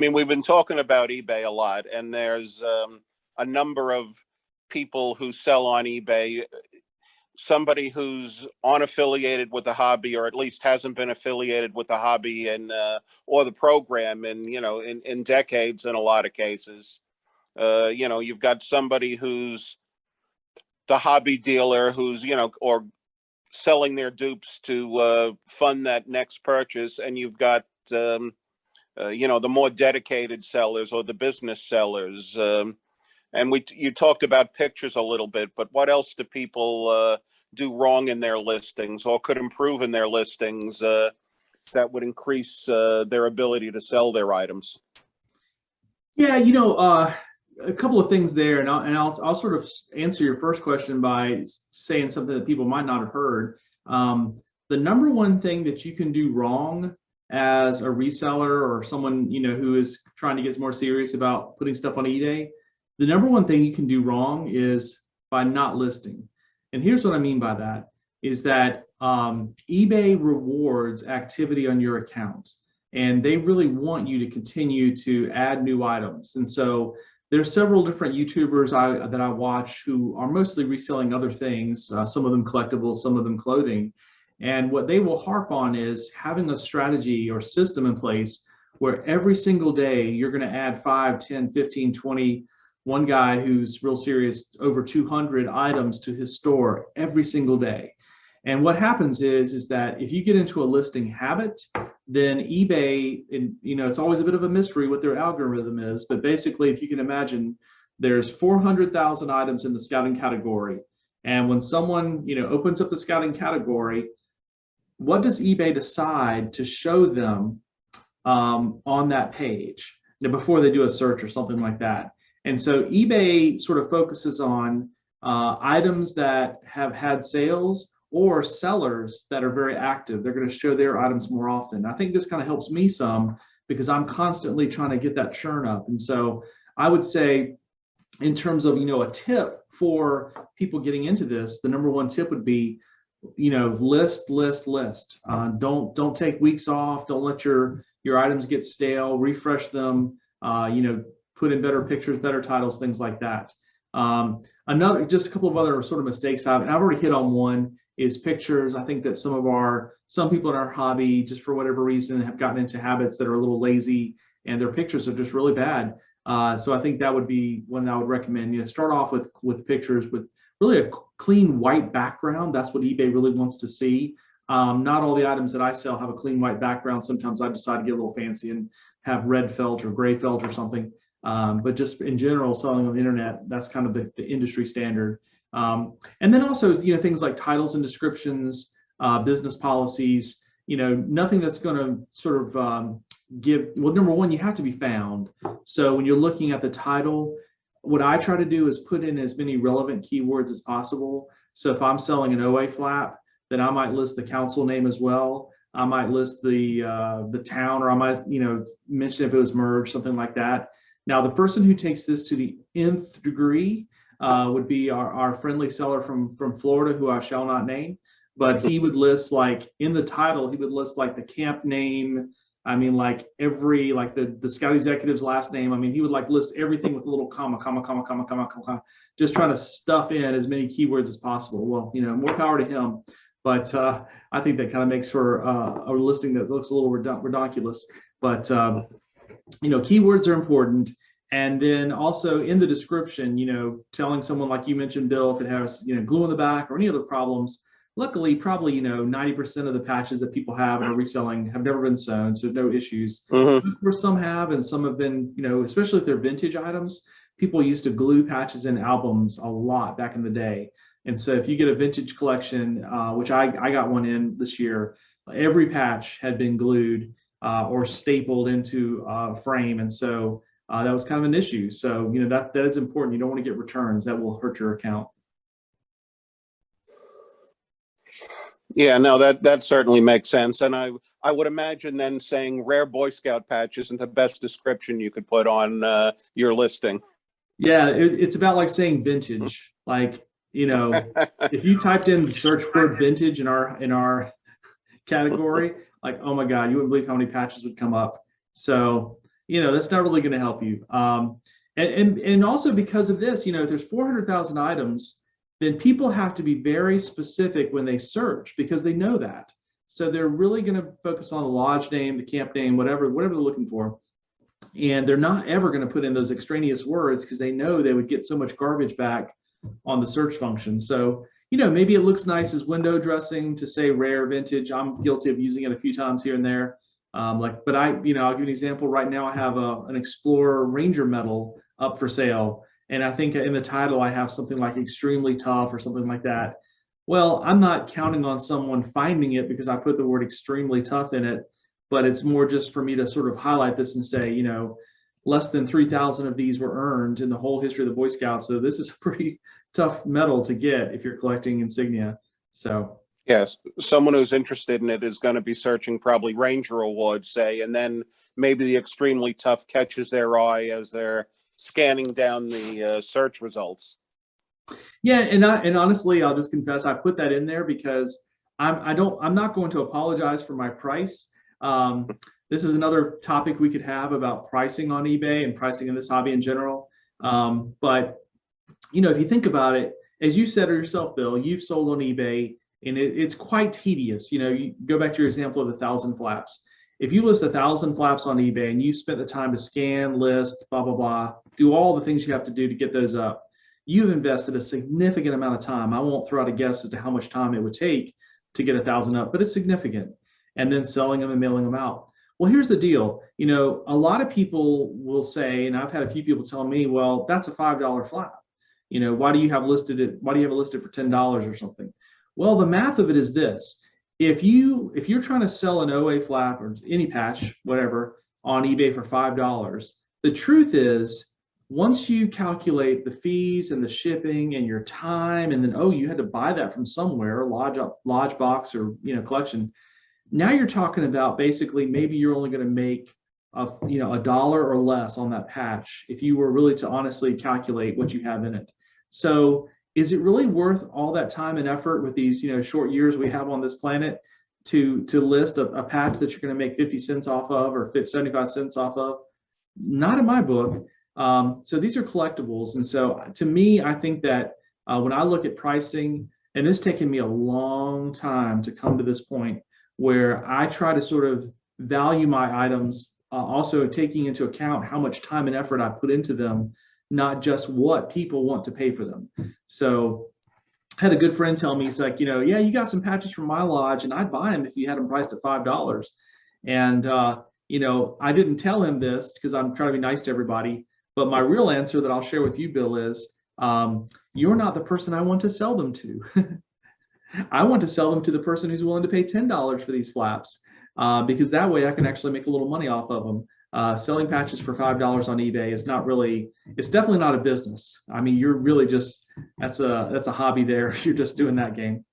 mean, we've been talking about eBay a lot, and there's a number of people who sell on eBay. Somebody who's unaffiliated with the hobby, or at least hasn't been affiliated with the hobby and or the program in decades in a lot of cases. You've got somebody who's the hobby dealer who's, or selling their dupes to fund that next purchase. And you've got, the more dedicated sellers or the business sellers. And you talked about pictures a little bit, but what else do people do wrong in their listings or could improve in their listings that would increase their ability to sell their items? Yeah, a couple of things there, and I'll sort of answer your first question by saying something that people might not have heard. The number one thing that you can do wrong as a reseller or someone who is trying to get more serious about putting stuff on eBay, the number one thing you can do wrong is by not listing. And here's what I mean by that, is that eBay rewards activity on your account, and they really want you to continue to add new items. And so there's several different YouTubers that I watch who are mostly reselling other things, some of them collectibles, some of them clothing. And what they will harp on is having a strategy or system in place where every single day you're going to add 5, 10, 15, 20. One guy who's real serious, over 200 items to his store every single day. And what happens is that if you get into a listing habit, then eBay, it's always a bit of a mystery what their algorithm is, but basically, if you can imagine, there's 400,000 items in the scouting category. And when someone, opens up the scouting category, what does eBay decide to show them on that page before they do a search or something like that? And so eBay sort of focuses on items that have had sales or sellers that are very active. They're going to show their items more often. I think this kind of helps me some because I'm constantly trying to get that churn up. And so I would say, in terms of a tip for people getting into this, the number one tip would be list. Don't take weeks off. Don't let your items get stale. Refresh them. Put in better pictures, better titles, things like that. Just a couple of other sort of mistakes and I've already hit on one, is pictures. I think that some people in our hobby, just for whatever reason, have gotten into habits that are a little lazy and their pictures are just really bad. So I think that would be one I would recommend. Start off with pictures with really a clean white background. That's what eBay really wants to see. Not all the items that I sell have a clean white background. Sometimes I decide to get a little fancy and have red felt or gray felt or something. But just in general, selling on the internet, that's kind of the industry standard. And then also, things like titles and descriptions, business policies, nothing that's going to sort of well, number one, you have to be found. So when you're looking at the title, what I try to do is put in as many relevant keywords as possible. So if I'm selling an OA flap, then I might list the council name as well. I might list the town, or I might, mention if it was merged, something like that. Now, the person who takes this to the nth degree would be our friendly seller from Florida, who I shall not name, but he would list, like, in the title, he would list like the camp name. I mean, like the scout executive's last name. I mean, he would list everything with a little comma, just trying to stuff in as many keywords as possible. Well, more power to him. But I think that kind of makes for a listing that looks a little redonkulous. But keywords are important. And then also in the description, telling someone, like you mentioned, Bill, if it has glue in the back or any other problems. Luckily, probably 90% of the patches that people have and are reselling have never been sewn, so no issues. Mm-hmm. Of course, some have, and some have been, especially if they're vintage items. People used to glue patches in albums a lot back in the day. And so if you get a vintage collection, which I got one in this year, every patch had been glued or stapled into a frame. And so that was kind of an issue. So, that is important. You don't want to get returns. That will hurt your account. Yeah, no, that certainly makes sense. And I would imagine then saying rare Boy Scout patch isn't the best description you could put on your listing. Yeah, it's about like saying vintage. Like, if you typed in the search word vintage in our category, like, oh my God, you wouldn't believe how many patches would come up. So, that's not really going to help you. And also because of this, if there's 400,000 items, then people have to be very specific when they search because they know that. So they're really going to focus on the lodge name, the camp name, whatever they're looking for. And they're not ever going to put in those extraneous words because they know they would get so much garbage back on the search function. So, maybe it looks nice as window dressing to say rare vintage. I'm guilty of using it a few times here and there. But I'll give you an example. Right now I have an Explorer Ranger medal up for sale. And I think in the title, I have something like extremely tough or something like that. Well, I'm not counting on someone finding it because I put the word extremely tough in it, but it's more just for me to sort of highlight this and say, less than 3,000 of these were earned in the whole history of the Boy Scouts. So this is a pretty tough medal to get if you're collecting insignia. So. Yes, someone who's interested in it is going to be searching probably Ranger Awards, say, and then maybe the extremely tough catches their eye as they're scanning down the search results. Yeah, and honestly, I'll just confess, I put that in there because I'm not going to apologize for my price. This is another topic we could have about pricing on eBay and pricing in this hobby in general. But if you think about it, as you said yourself, Bill, you've sold on eBay, and it's quite tedious. You go back to your example of 1,000 flaps. If you list 1,000 flaps on eBay and you spent the time to scan, list, blah, blah, blah, do all the things you have to do to get those up, you've invested a significant amount of time. I won't throw out a guess as to how much time it would take to get 1,000 up, but it's significant. And then selling them and mailing them out. Well, here's the deal. A lot of people will say, and I've had a few people tell me, well, that's a $5 flap. Why do you have it listed for $10 or something? Well, the math of it is this. If you're trying to sell an OA flap or any patch, whatever, on eBay for $5, the truth is, once you calculate the fees and the shipping and your time, and then, you had to buy that from somewhere, lodge box or, collection. Now you're talking about basically maybe you're only going to make $1 or less on that patch if you were really to honestly calculate what you have in it. So is it really worth all that time and effort with these short years we have on this planet to list a patch that you're going to make 50 cents off of or 75 cents off of? Not in my book. So these are collectibles. And so to me, I think that when I look at pricing, and it's taken me a long time to come to this point where I try to sort of value my items, also taking into account how much time and effort I put into them, not just what people want to pay for them. So I had a good friend tell me, he's like, yeah, you got some patches from my lodge and I'd buy them if you had them priced at $5. And, I didn't tell him this because I'm trying to be nice to everybody. But my real answer that I'll share with you, Bill, is you're not the person I want to sell them to. I want to sell them to the person who's willing to pay $10 for these flaps because that way I can actually make a little money off of them. Selling patches for $5 on eBay is it's definitely not a business. I mean, you're really just, that's a hobby there if you're just doing that game.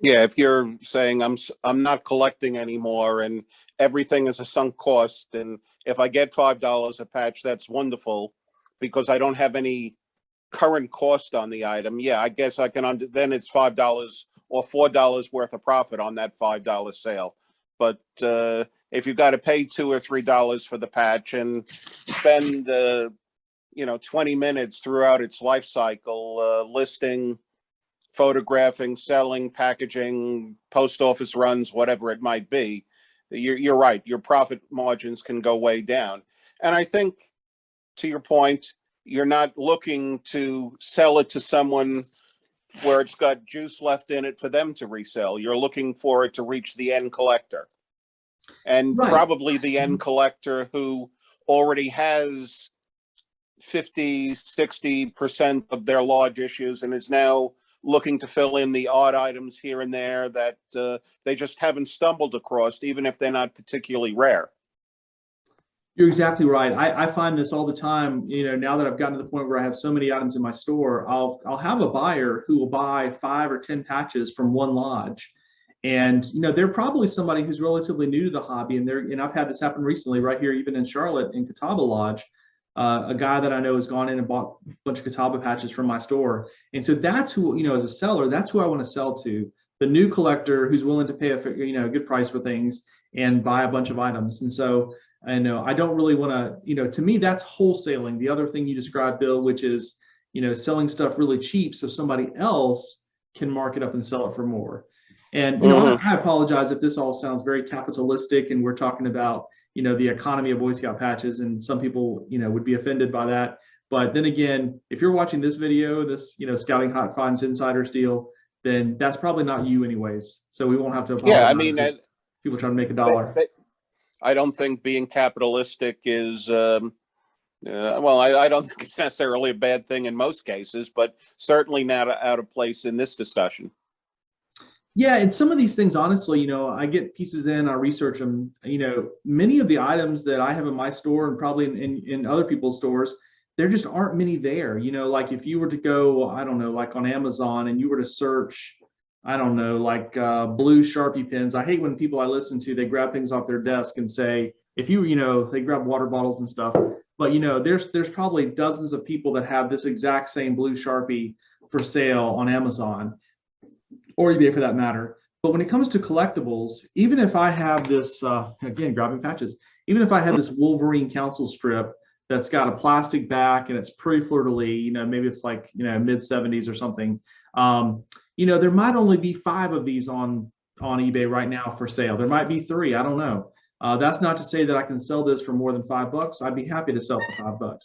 Yeah, if you're saying I'm not collecting anymore and everything is a sunk cost, and if I get $5 a patch, that's wonderful because I don't have any current cost on the item. Yeah, I guess I can then it's $5 or $4 worth of profit on that $5 sale. But if you've got to pay $2 or $3 for the patch and spend 20 minutes throughout its life cycle listing, photographing, selling, packaging, post office runs, whatever it might be, you're right. Your profit margins can go way down. And I think, to your point, you're not looking to sell it to someone where it's got juice left in it for them to resell. You're looking for it to reach the end collector. And Right. probably the end collector who already has 50, 60% of their large issues and is now looking to fill in the odd items here and there that they just haven't stumbled across, even if they're not particularly rare. You're exactly right. I find this all the time. Now that I've gotten to the point where I have so many items in my store, I'll have a buyer who will buy 5 or 10 patches from one lodge. And they're probably somebody who's relatively new to the hobby, and I've had this happen recently right here, even in Charlotte, in Catawba Lodge. A guy that I know has gone in and bought a bunch of Catawba patches from my store. And so that's who, as a seller, that's who I want to sell to, the new collector who's willing to pay a good price for things and buy a bunch of items. And so I know I don't really want to, to me, that's wholesaling. The other thing you described, Bill, which is, selling stuff really cheap so somebody else can mark it up and sell it for more. And, I apologize if this all sounds very capitalistic and we're talking about, the economy of Boy Scout patches, and some people, would be offended by that. But then again, if you're watching this video, this, Scouting Hot Finds Insider Deal, then that's probably not you anyways. So we won't have to apologize. Yeah, I mean, people trying to make a dollar. I don't think being capitalistic is, well, I don't think it's necessarily a bad thing in most cases, but certainly not out of place in this discussion. Yeah, and some of these things, honestly, I get pieces in, I research them. Many of the items that I have in my store and probably in other people's stores, there just aren't many there. Like if you were to go, I don't know, like on Amazon and you were to search, I don't know, like blue Sharpie pens. I hate when people I listen to, they grab things off their desk and say, if they grab water bottles and stuff. But there's probably dozens of people that have this exact same blue Sharpie for sale on Amazon or eBay for that matter. But when it comes to collectibles, even if I have this, again, grabbing patches, even if I had this Wolverine Council strip that's got a plastic back and it's pretty fleur-de-lis, maybe it's like, mid 70s or something, there might only be 5 of these on eBay right now for sale. There might be 3, I don't know. That's not to say that I can sell this for more than $5. I'd be happy to sell for $5.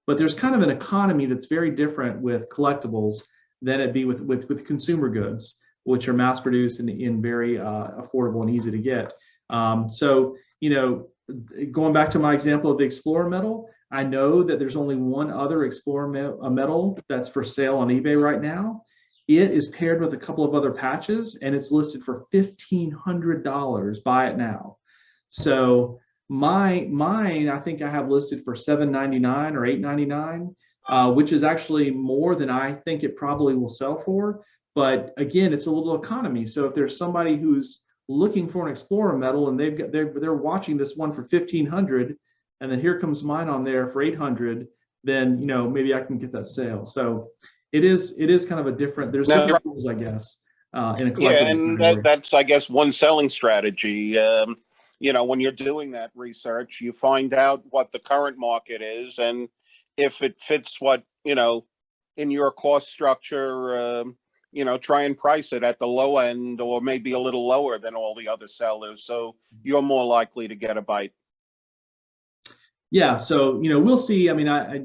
But there's kind of an economy that's very different with collectibles than it'd be with consumer goods, which are mass produced and very affordable and easy to get. So, going back to my example of the Explorer medal, I know that there's only one other Explorer medal that's for sale on eBay right now. It is paired with a couple of other patches and it's listed for $1,500. Buy it now. So mine, I think I have listed for $7.99 or $8.99, which is actually more than I think it probably will sell for. But again, it's a little economy. So if there's somebody who's looking for an Explorer medal and they're watching this one for $1,500, and then here comes mine on there for $800, then maybe I can get that sale. So it is kind of a different. There's different rules, I guess, in a collectibles. Yeah, and that's I guess one selling strategy. When you're doing that research, you find out what the current market is, and if it fits what in your cost structure. Try and price it at the low end or maybe a little lower than all the other sellers. So you're more likely to get a bite. Yeah. So, we'll see. I mean, I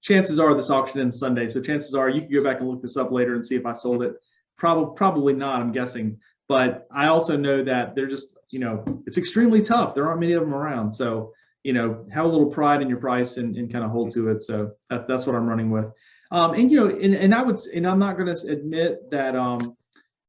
chances are this auction ends Sunday. So chances are you can go back and look this up later and see if I sold it. Probably not, I'm guessing. But I also know that they're just, it's extremely tough. There aren't many of them around. So, have a little pride in your price and kind of hold to it. So that's what I'm running with. And I'm not going to admit that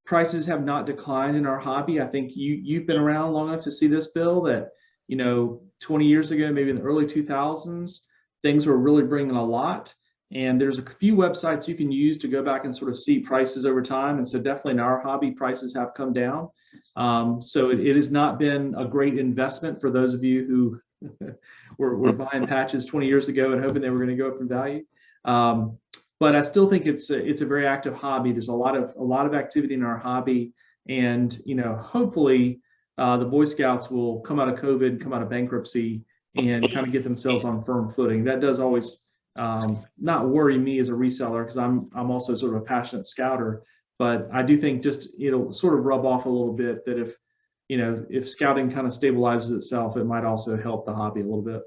prices have not declined in our hobby. I think you've been around long enough to see this, Bill, that 20 years ago, maybe in the early 2000s, things were really bringing a lot. And there's a few websites you can use to go back and sort of see prices over time. And so definitely in our hobby, prices have come down. So it has not been a great investment for those of you who were buying patches 20 years ago and hoping they were going to go up in value. But I still think it's a very active hobby. There's a lot of activity in our hobby, and hopefully the Boy Scouts will come out of COVID, come out of bankruptcy, and kind of get themselves on firm footing. That does always not worry me as a reseller, because I'm also sort of a passionate scouter. But I do think just it'll sort of rub off a little bit that if scouting kind of stabilizes itself, it might also help the hobby a little bit.